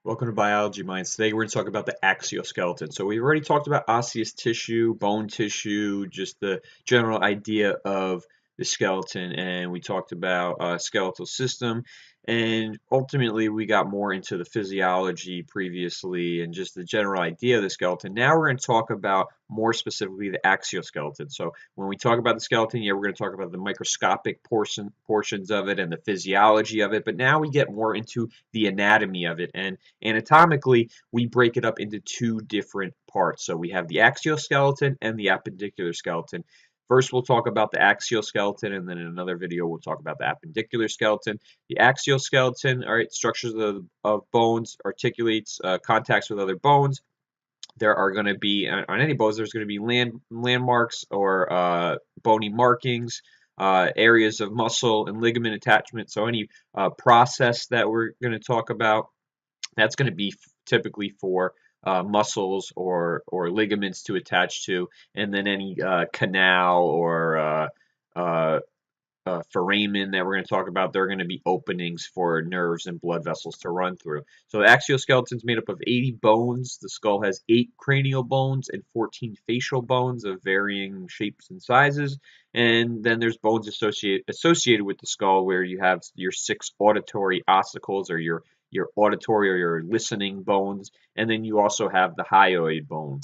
Welcome to Biology Minds. Today we're going to talk about the axial skeleton. So we've already talked about osseous tissue, bone tissue, just the general idea of the skeleton, and we talked about skeletal system, and ultimately we got more into the physiology previously and just the general idea of the skeleton. Now we're going to talk about more specifically the axial skeleton. So when we talk about the skeleton, yeah, we're going to talk about the microscopic portions of it and the physiology of it, but now we get more into the anatomy of it. And anatomically, we break it up into two different parts. So we have the axial skeleton and the appendicular skeleton. First, we'll talk about the axial skeleton, and then in another video, we'll talk about the appendicular skeleton. The axial skeleton, all right, structures of bones, articulates, contacts with other bones. There are going to be, on any bones, there's going to be landmarks or bony markings, areas of muscle and ligament attachment. So any process that we're going to talk about, that's going to be typically for muscles or ligaments to attach to, and then any canal or foramen that we're going to talk about, there are going to be openings for nerves and blood vessels to run through. So the axial skeleton is made up of 80 bones. The skull has 8 cranial bones and 14 facial bones of varying shapes and sizes. And then there's bones associated with the skull, where you have your 6 auditory ossicles, or your auditory or your listening bones, and then you also have the hyoid bone.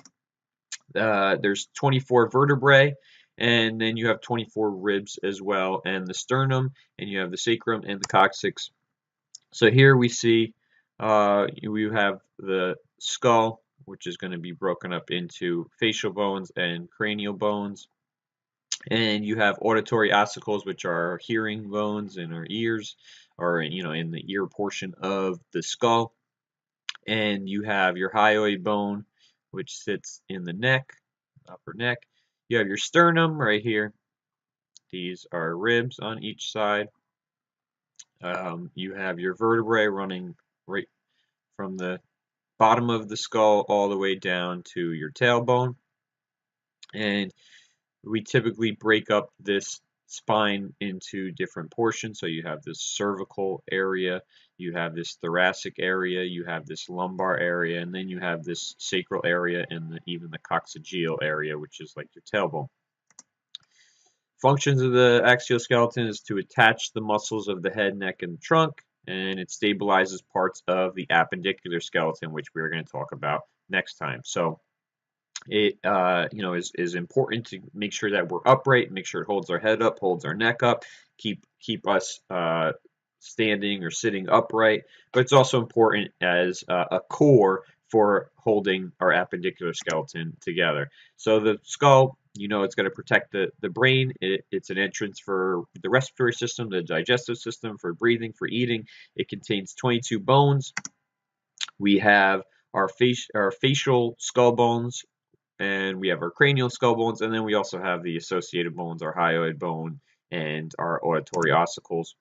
There's 24 vertebrae, and then you have 24 ribs as well, and the sternum, and you have the sacrum and the coccyx. So here we see we have the skull, which is going to be broken up into facial bones and cranial bones. And you have auditory ossicles, which are hearing bones in our ears, or in the ear portion of the skull. And you have your hyoid bone, which sits in the neck, upper neck. You have your sternum right here. These are ribs on each side. You have your vertebrae running right from the bottom of the skull all the way down to your tailbone. And we typically break up this spine into different portions. So you have this cervical area, you have this thoracic area, you have this lumbar area, and then you have this sacral area and even the coccygeal area, which is like your tailbone. Functions of the axial skeleton is to attach the muscles of the head, neck, and trunk, and it stabilizes parts of the appendicular skeleton, which we're going to talk about next time. So it is important to make sure that we're upright, make sure it holds our head up, holds our neck up, keep us standing or sitting upright. But it's also important as a core for holding our appendicular skeleton together. So the skull, it's going to protect the brain. It's an entrance for the respiratory system, the digestive system, for breathing, for eating. It contains 22 bones. We have our facial skull bones, and we have our cranial skull bones, and then we also have the associated bones, our hyoid bone and our auditory ossicles.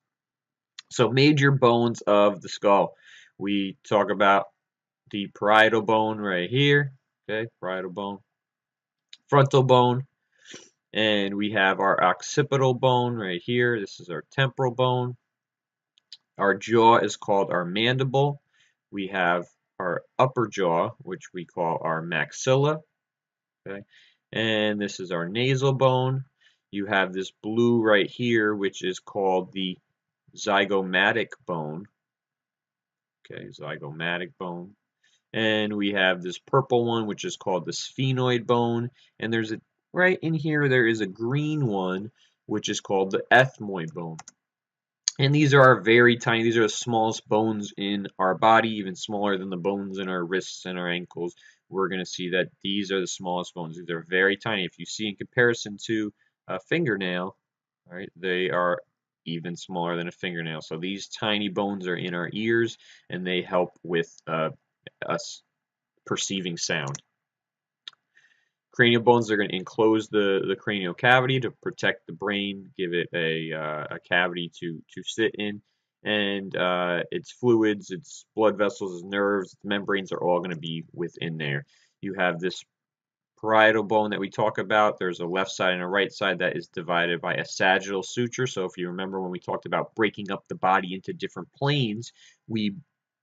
So major bones of the skull, we talk about the parietal bone right here, okay, parietal bone, frontal bone, and we have our occipital bone right here. This is our temporal bone. Our jaw is called our mandible. We have our upper jaw, which we call our maxilla. Okay, and this is our nasal bone. You have this blue right here, which is called the zygomatic bone. Okay, zygomatic bone. And we have this purple one, which is called the sphenoid bone. And there's right in here, there is a green one, which is called the ethmoid bone. And these are very tiny. These are the smallest bones in our body, even smaller than the bones in our wrists and our ankles. We're going to see that these are the smallest bones. These are very tiny. If you see in comparison to a fingernail, all right, they are even smaller than a fingernail. So these tiny bones are in our ears, and they help with us perceiving sound. Cranial bones are going to enclose the cranial cavity to protect the brain, give it a cavity to sit in, and its fluids, its blood vessels, its nerves, its membranes are all going to be within there. You have this parietal bone that we talk about. There's a left side and a right side that is divided by a sagittal suture. So if you remember when we talked about breaking up the body into different planes, we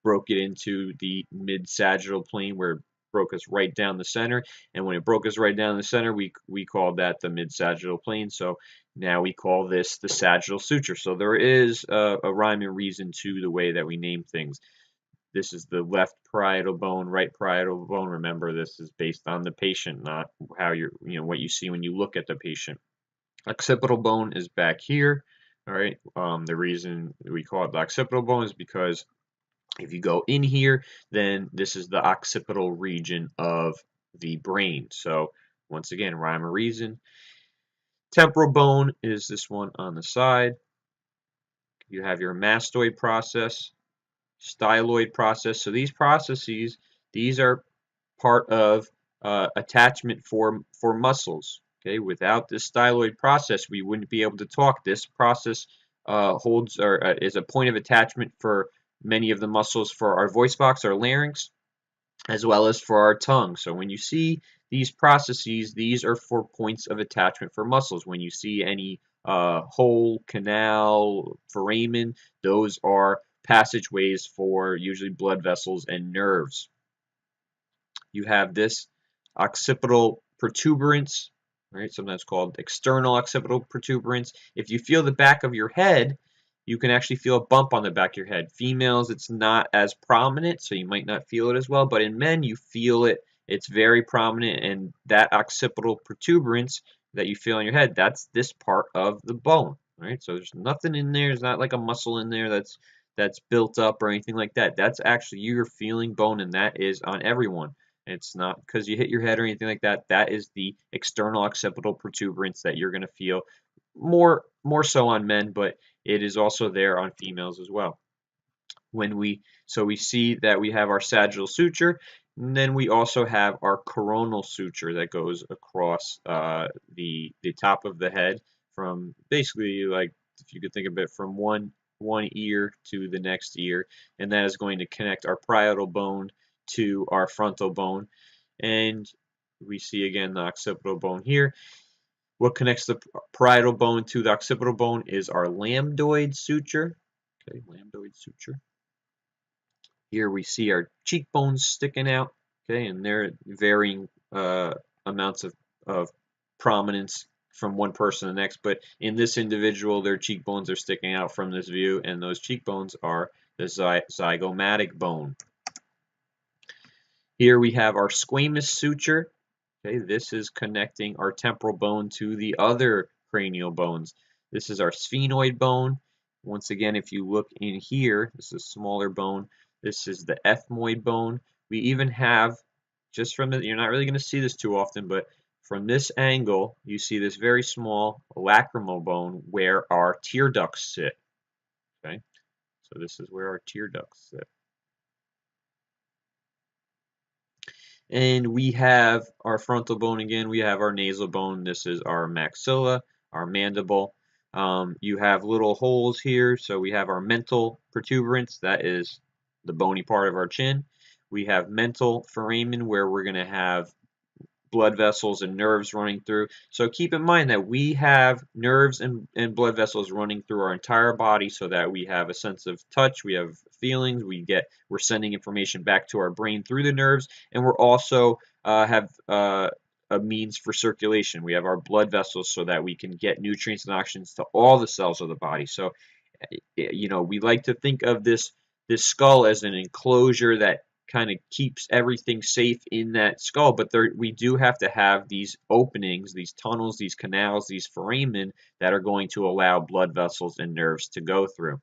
broke it into the mid-sagittal plane where it broke us right down the center. And when it broke us right down the center, we called that the mid-sagittal plane. So now we call this the sagittal suture. So there is a rhyme and reason to the way that we name things. This is the left parietal bone, right parietal bone. Remember, this is based on the patient, not how what you see when you look at the patient. Occipital bone is back here. All right. The reason we call it the occipital bone is because if you go in here, then this is the occipital region of the brain. So once again, rhyme or reason. Temporal bone is this one on the side. You have your mastoid process, styloid process. So these processes, these are part of attachment for muscles. Okay, without this styloid process, we wouldn't be able to talk. This process holds or is a point of attachment for many of the muscles for our voice box, our larynx, as well as for our tongue. So when you see these processes, these are for points of attachment for muscles. When you see any hole, canal, foramen, those are passageways for usually blood vessels and nerves. You have this occipital protuberance, right? Sometimes called external occipital protuberance. If you feel the back of your head, you can actually feel a bump on the back of your head. Females, it's not as prominent, so you might not feel it as well, but in men, you feel it. It's very prominent, and that occipital protuberance that you feel on your head, that's this part of the bone, right? So there's nothing in there. There's not like a muscle in there that's built up or anything like that. That's actually you're feeling bone, and that is on everyone. It's not because you hit your head or anything like that. That is the external occipital protuberance that you're going to feel more so on men, but it is also there on females as well. So we see that we have our sagittal suture, and then we also have our coronal suture that goes across the top of the head from basically, like, if you could think of it, from one ear to the next ear, and that is going to connect our parietal bone to our frontal bone. And we see again the occipital bone here. What connects the parietal bone to the occipital bone is our lambdoid suture. Okay, lambdoid suture. Here we see our cheekbones sticking out, okay, and they're varying amounts of prominence from one person to the next. But in this individual, their cheekbones are sticking out from this view, and those cheekbones are the zygomatic bone. Here we have our squamous suture. Okay, this is connecting our temporal bone to the other cranial bones. This is our sphenoid bone. Once again, if you look in here, this is a smaller bone. This is the ethmoid bone. We even have, just from it, you're not really going to see this too often, but from this angle, you see this very small lacrimal bone where our tear ducts sit. Okay, so this is where our tear ducts sit. And we have our frontal bone again. We have our nasal bone. This is our maxilla, our mandible. You have little holes here. So we have our mental protuberance. That is the bony part of our chin. We have mental foramen where we're going to have blood vessels and nerves running through. So keep in mind that we have nerves and blood vessels running through our entire body so that we have a sense of touch, we have feelings, we're sending information back to our brain through the nerves, and we're also have a means for circulation. We have our blood vessels so that we can get nutrients and oxygen to all the cells of the body. So we like to think of this skull as an enclosure that kind of keeps everything safe in that skull, but we do have to have these openings, these tunnels, these canals, these foramen that are going to allow blood vessels and nerves to go through.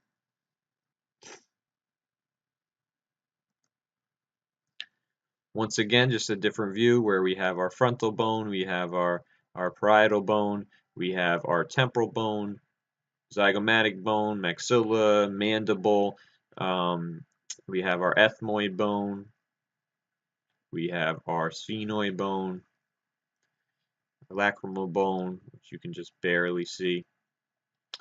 Once again, just a different view where we have our frontal bone, we have our parietal bone, we have our temporal bone, zygomatic bone, maxilla, mandible, we have our ethmoid bone, we have our sphenoid bone, lacrimal bone, which you can just barely see.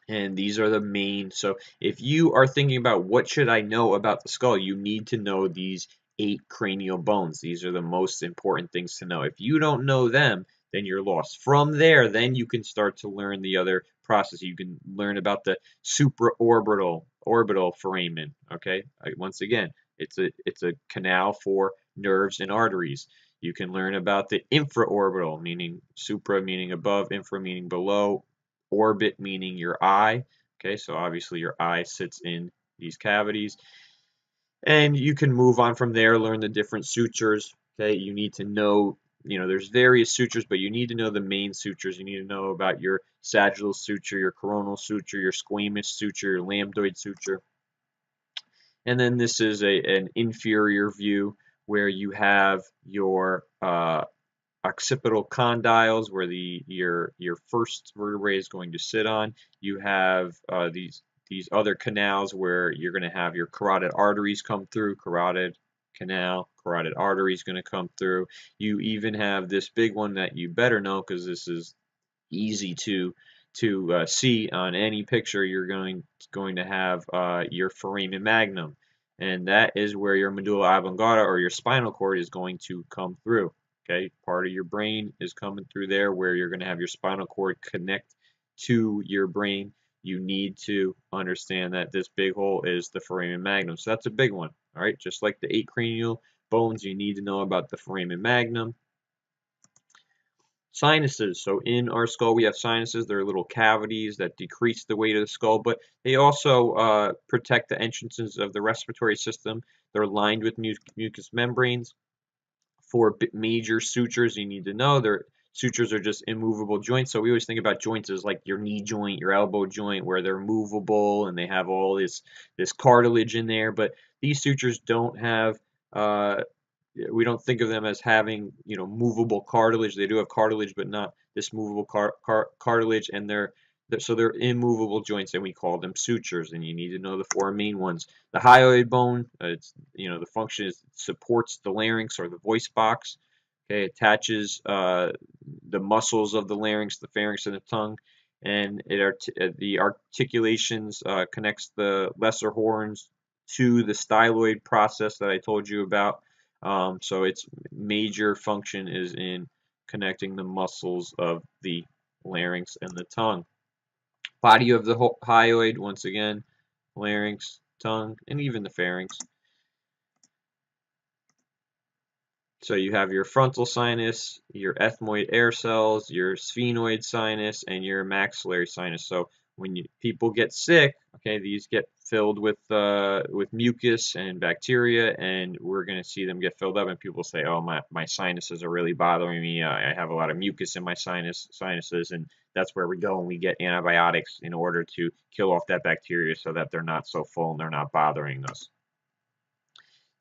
And these are the main. So if you are thinking about what should I know about the skull, you need to know these 8 cranial bones. These are the most important things to know. If you don't know them, then you're lost. From there, then you can start to learn the other process. You can learn about the supraorbital foramen. Okay. Once again, It's a canal for nerves and arteries. You can learn about the infraorbital, meaning supra meaning above, infra meaning below, orbit meaning your eye. Okay, so obviously your eye sits in these cavities. And you can move on from there, learn the different sutures. Okay, you need to know, there's various sutures, but you need to know the main sutures. You need to know about your sagittal suture, your coronal suture, your squamous suture, your lambdoid suture. And then this is an inferior view where you have your occipital condyles, where your first vertebrae is going to sit on. You have these other canals where you're going to have your carotid arteries come through. Carotid canal, carotid artery is going to come through. You even have this big one that you better know, because this is easy to see on any picture. You're going to have your foramen magnum, and that is where your medulla oblongata, or your spinal cord, is going to come through. Okay, part of your brain is coming through there, where you're going to have your spinal cord connect to your brain. You need to understand that this big hole is the foramen magnum. So that's a big one. All right, just like the 8 cranial bones, you need to know about the foramen magnum. Sinuses. So in our skull, we have sinuses. They're little cavities that decrease the weight of the skull, but they also protect the entrances of the respiratory system. They're lined with mucous membranes. For major sutures, you need to know their sutures are just immovable joints. So we always think about joints as like your knee joint, your elbow joint, where they're movable and they have all this cartilage in there. But these sutures don't have we don't think of them as having, movable cartilage. They do have cartilage, but not this movable cartilage, and so they're immovable joints, and we call them sutures. And you need to know the 4 main ones. The hyoid bone, the function is supports the larynx, or the voice box. Okay, attaches the muscles of the larynx, the pharynx, and the tongue, and the articulations connects the lesser horns to the styloid process that I told you about. So its major function is in connecting the muscles of the larynx and the tongue. Body of the hyoid, once again, larynx, tongue, and even the pharynx. So you have your frontal sinus, your ethmoid air cells, your sphenoid sinus, and your maxillary sinus. So when people get sick, okay, these get filled with mucus and bacteria, and we're going to see them get filled up. And people say, "Oh, my sinuses are really bothering me. I have a lot of mucus in my sinuses," and that's where we go and we get antibiotics in order to kill off that bacteria so that they're not so full and they're not bothering us.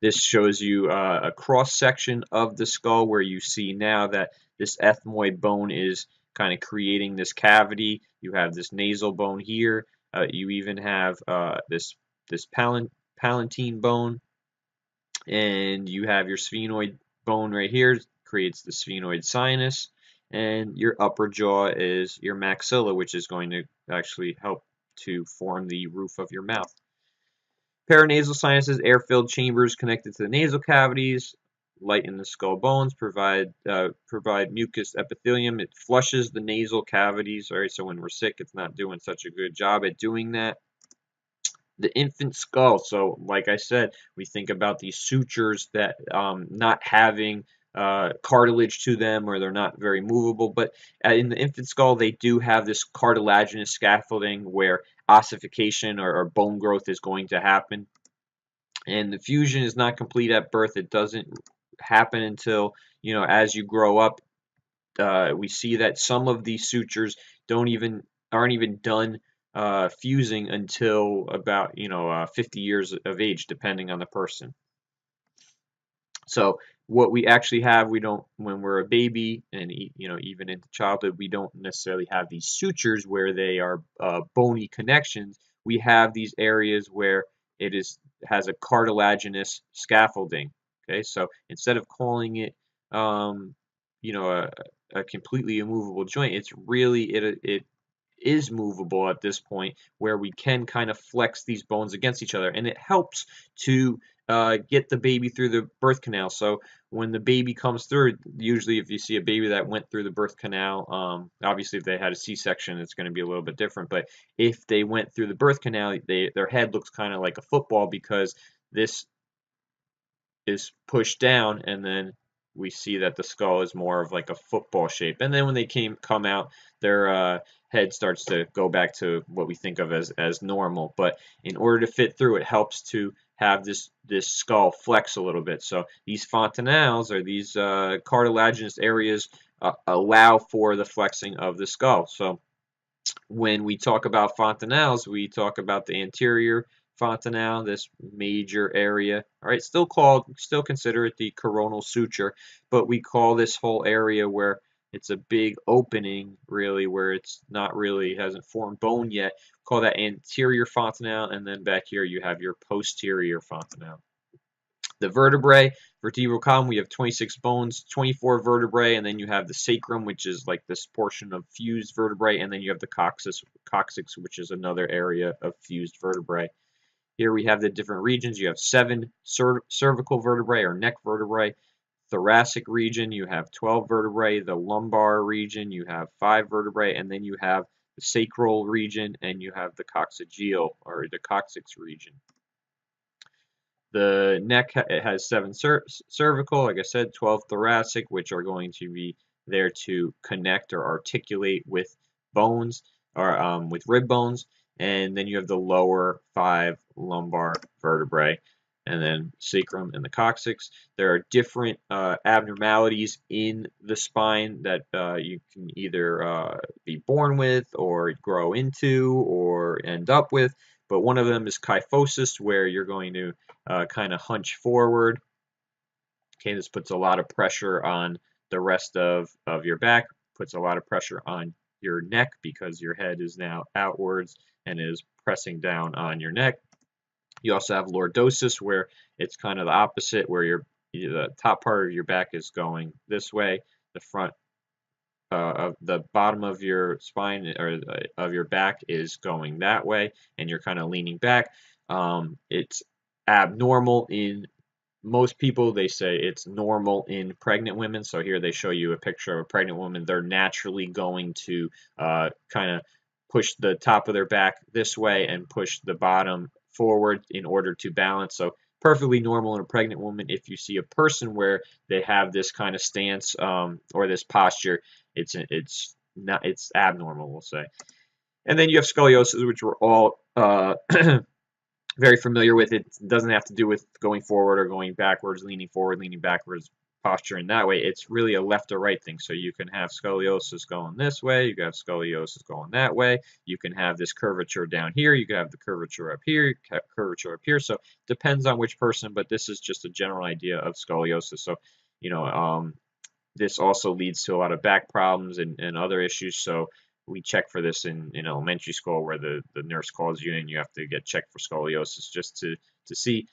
This shows you a cross section of the skull, where you see now that this ethmoid bone is kind of creating this cavity. You have this nasal bone here. You even have this palatine bone, and you have your sphenoid bone right here. Creates the sphenoid sinus, and your upper jaw is your maxilla, which is going to actually help to form the roof of your mouth. Paranasal sinuses, air-filled chambers connected to the nasal cavities, lighten the skull bones, provide mucous epithelium. It flushes the nasal cavities. All right, so when we're sick, it's not doing such a good job at doing that. The infant skull. So, like I said, we think about these sutures that not having cartilage to them, or they're not very movable. But in the infant skull, they do have this cartilaginous scaffolding where ossification or bone growth is going to happen. And the fusion is not complete at birth. It doesn't happen until, as you grow up. We see that some of these sutures aren't even done fusing until about 50 years of age, depending on the person. So what we actually have, we don't, when we're a baby, and even into childhood, we don't necessarily have these sutures where they are bony connections. We have these areas where it has a cartilaginous scaffolding. Okay, so instead of calling it a completely immovable joint, it's really it is movable at this point, where we can kind of flex these bones against each other, and it helps to get the baby through the birth canal. So when the baby comes through, usually if you see a baby that went through the birth canal, obviously if they had a C-section, it's going to be a little bit different, but if they went through the birth canal, their head looks kind of like a football, because this is pushed down, and then we see that the skull is more of like a football shape. And then when they come out, their head starts to go back to what we think of as normal. But in order to fit through, it helps to have this skull flex a little bit. So these fontanelles, or these cartilaginous areas, allow for the flexing of the skull. So when we talk about fontanelles, we talk about the anterior fontanelle, this major area. All right, still consider it the coronal suture, but we call this whole area where it's a big opening, really, where it's not really hasn't formed bone yet. Call that anterior fontanelle, and then back here you have your posterior fontanelle. The vertebrae, vertebral column, we have 26 bones, 24 vertebrae, and then you have the sacrum, which is like this portion of fused vertebrae, and then you have the coccyx, which is another area of fused vertebrae. Here we have the different regions. You have 7 cervical vertebrae or neck vertebrae. Thoracic region, you have 12 vertebrae. The lumbar region, you have 5 vertebrae, and then you have the sacral region, and you have the coccygeal or the coccyx region. The neck it has 7 cervical, like I said, 12 thoracic, which are going to be there to connect or articulate with bones or with rib bones. And then you have the lower 5 lumbar vertebrae, and then sacrum and the coccyx. There are different abnormalities in the spine that you can either be born with or grow into or end up with. But one of them is kyphosis, where you're going to kind of hunch forward. Okay, this puts a lot of pressure on the rest of your back, puts a lot of pressure on your neck because your head is now outwards and is pressing down on your neck. You also have lordosis, where it's kind of the opposite, where the top part of your back is going this way, the front of the bottom of your spine or of your back is going that way, and you're kind of leaning back. It's abnormal in most people. They say it's normal in pregnant women. So here they show you a picture of a pregnant woman. They're naturally going to kind of push the top of their back this way and push the bottom forward in order to balance. So perfectly normal in a pregnant woman. If you see a person where they have this kind of stance or this posture, it's abnormal, we'll say. And then you have scoliosis, which we're all very familiar with. It doesn't have to do with going forward or going backwards, leaning forward, leaning backwards, posture in that way. It's really a left or right thing. So you can have scoliosis going this way, you can have scoliosis going that way, you can have this curvature down here, you can have the curvature up here, you can have curvature up here. So it depends on which person, but this is just a general idea of scoliosis. So, you know, this also leads to a lot of back problems and other issues. So we check for this in elementary school, where the nurse calls you and you have to get checked for scoliosis just to see.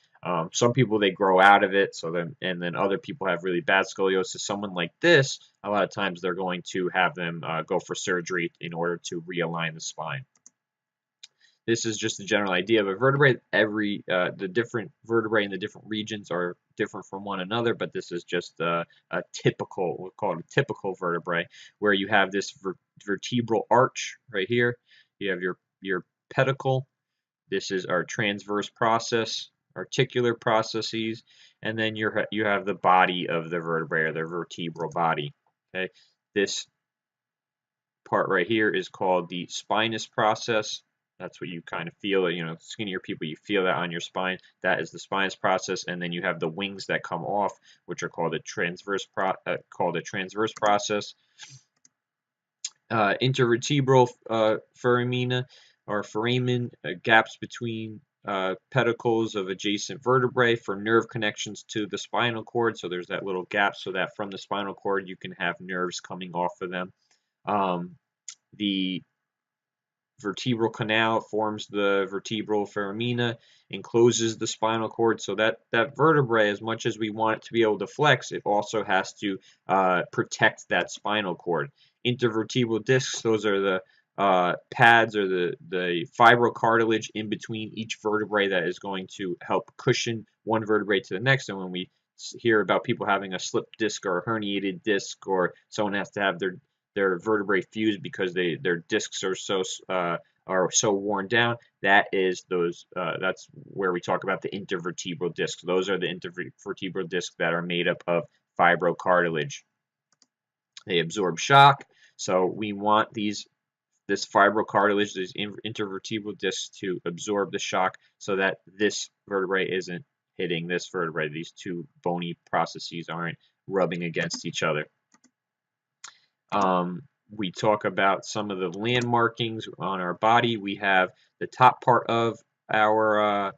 Some people, they grow out of it, so then other people have really bad scoliosis. Someone like this, a lot of times they're going to have them go for surgery in order to realign the spine. This is just a general idea of a vertebrae. The different vertebrae in the different regions are different from one another, but this is just a typical, we'll call it a typical vertebrae, where you have this vertebral arch right here. You have your pedicle. This is our transverse process, articular processes, and then you have the body of the vertebrae, or the vertebral body. Okay, this part right here is called the spinous process. That's what you kind of feel, skinnier people, you feel that on your spine. That is the spinous process, and then you have the wings that come off, which are called a transverse process. Intervertebral foramina or foramen, gaps between pedicles of adjacent vertebrae for nerve connections to the spinal cord. So there's that little gap, so that from the spinal cord you can have nerves coming off of them. The vertebral canal forms the vertebral foramina, encloses the spinal cord, so that vertebrae, as much as we want it to be able to flex, it also has to protect that spinal cord. Intervertebral discs, those are the pads or the fibrocartilage in between each vertebrae that is going to help cushion one vertebrae to the next. And when we hear about people having a slip disc or a herniated disc, or someone has to have their vertebrae fused because their discs are so are so worn down, that's where we talk about the intervertebral discs. Those are the intervertebral discs that are made up of fibrocartilage. They absorb shock, so we want this fibrocartilage, these intervertebral discs, to absorb the shock so that this vertebrae isn't hitting this vertebrae. These two bony processes aren't rubbing against each other. We talk about some of the landmarkings on our body. We have the top part of our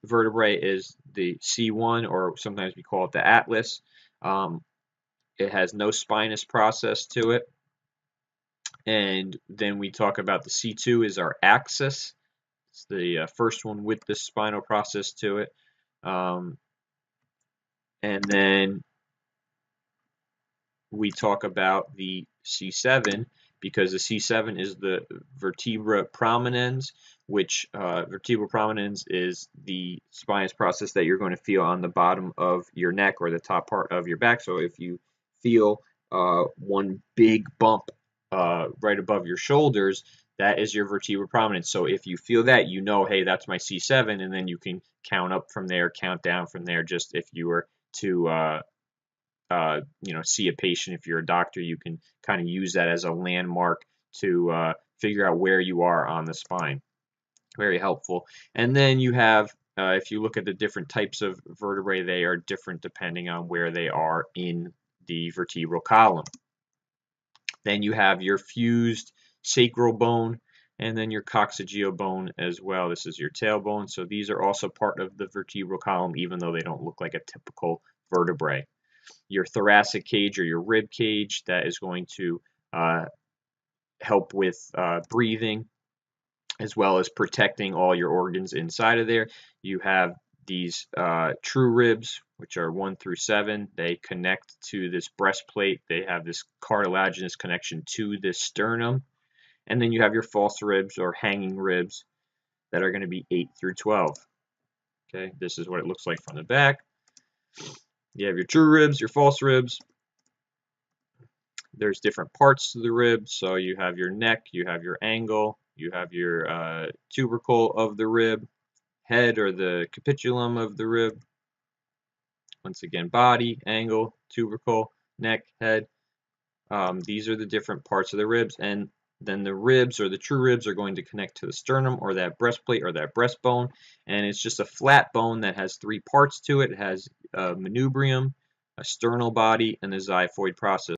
vertebrae is the C1, or sometimes we call it the atlas. It has no spinous process to it. And then we talk about the C2 is our axis. It's the first one with the spinal process to it. And then we talk about the C7, because the C7 is the vertebra prominens, which vertebra prominens is the spinous process that you're going to feel on the bottom of your neck or the top part of your back. So if you feel one big bump right above your shoulders, that is your vertebra prominens. So if you feel that, you know, hey, that's my C7, and then you can count up from there, count down from there. Just if you were to see a patient, if you're a doctor, you can kind of use that as a landmark to figure out where you are on the spine. Very helpful. And then you have, if you look at the different types of vertebrae, they are different depending on where they are in the vertebral column. Then you have your fused sacral bone, and then your coccygeal bone as well. This is your tailbone. So these are also part of the vertebral column, even though they don't look like a typical vertebrae. Your thoracic cage or your rib cage, that is going to help with breathing, as well as protecting all your organs inside of there. You have these true ribs, which are 1 through 7. They connect to this breastplate. They have this cartilaginous connection to this sternum. And then you have your false ribs or hanging ribs that are going to be 8 through 12. Okay, this is what it looks like from the back. You have your true ribs, your false ribs. There's different parts to the rib. So you have your neck, you have your angle, you have your tubercle of the rib, head or the capitulum of the rib. Once again, body, angle, tubercle, neck, head. These are the different parts of the ribs, and then the ribs or the true ribs are going to connect to the sternum or that breastplate or that breastbone, and it's just a flat bone that has 3 parts to it. It has a manubrium, a sternal body, and a xiphoid process.